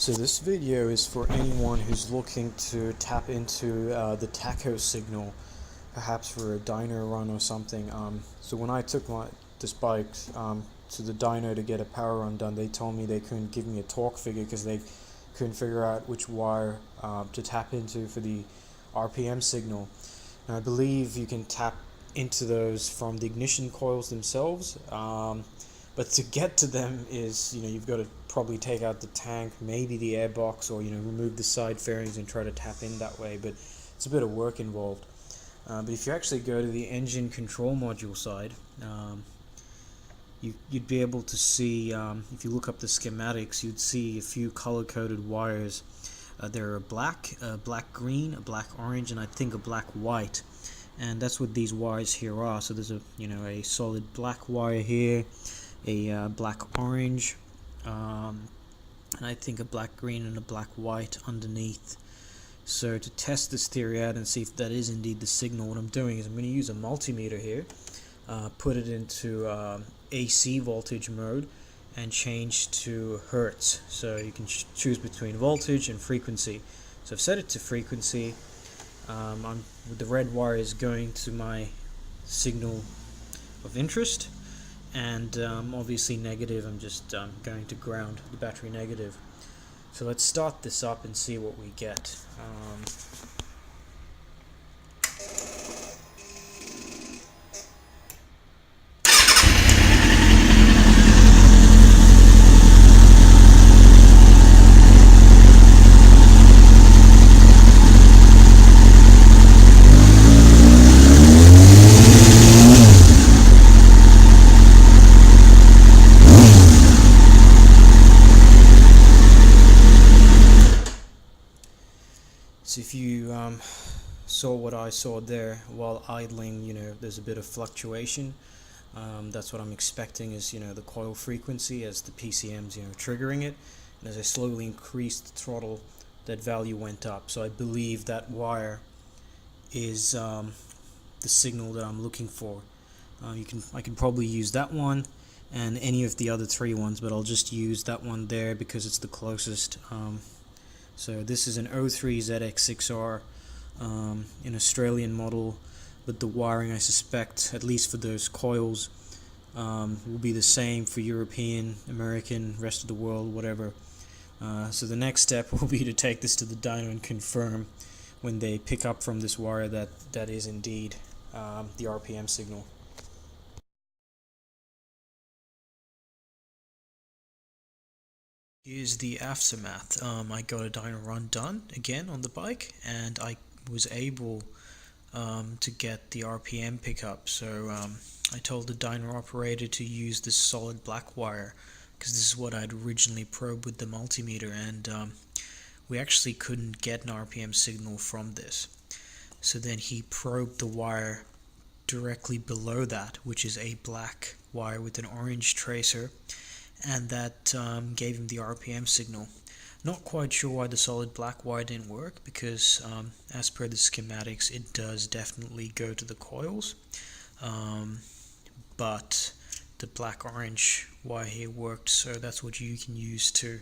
So this video is for anyone who's looking to tap into the Tacho signal, perhaps for a dyno run or something. So when I took this bike to the dyno to get a power run done, they told me they couldn't give me a torque figure because they couldn't figure out which wire to tap into for the RPM signal. And I believe you can tap into those from the ignition coils themselves. But to get to them is, you've got to probably take out the tank, maybe the airbox, or remove the side fairings and try to tap in that way. But it's a bit of work involved. But if you actually go to the engine control module side, you'd be able to see, if you look up the schematics, you'd see a few color-coded wires. There are a black green, a black orange, and I think a black white. And that's what these wires here are. So there's a solid black wire here, a black orange, and I think a black green and a black white underneath. So to test this theory out and see if that is indeed the signal, what I'm doing is I'm going to use a multimeter here, put it into AC voltage mode, and change to hertz. So you can choose between voltage and frequency. So I've set it to frequency. The red wire is going to my signal of interest, and obviously negative, I'm just going to ground the battery negative. So let's start this up and see what we get. So if you saw what I saw there while idling, there's a bit of fluctuation. That's what I'm expecting is, the coil frequency as the PCM's, triggering it. And as I slowly increased the throttle, that value went up. So I believe that wire is the signal that I'm looking for. I can probably use that one and any of the other three ones, but I'll just use that one there because it's the closest. So this is an 03 ZX-6R, an Australian model, but the wiring, I suspect, at least for those coils, will be the same for European, American, rest of the world, whatever. So the next step will be to take this to the dyno and confirm when they pick up from this wire that is indeed the RPM signal. Here's the aftermath. I got a dyno run done again on the bike, and I was able to get the RPM pickup. So I told the dyno operator to use this solid black wire because this is what I'd originally probed with the multimeter, and we actually couldn't get an RPM signal from this. So then he probed the wire directly below that, which is a black wire with an orange tracer, and that gave him the RPM signal. Not quite sure why the solid black wire didn't work, because as per the schematics it does definitely go to the coils, but the black orange wire here worked, so that's what you can use too.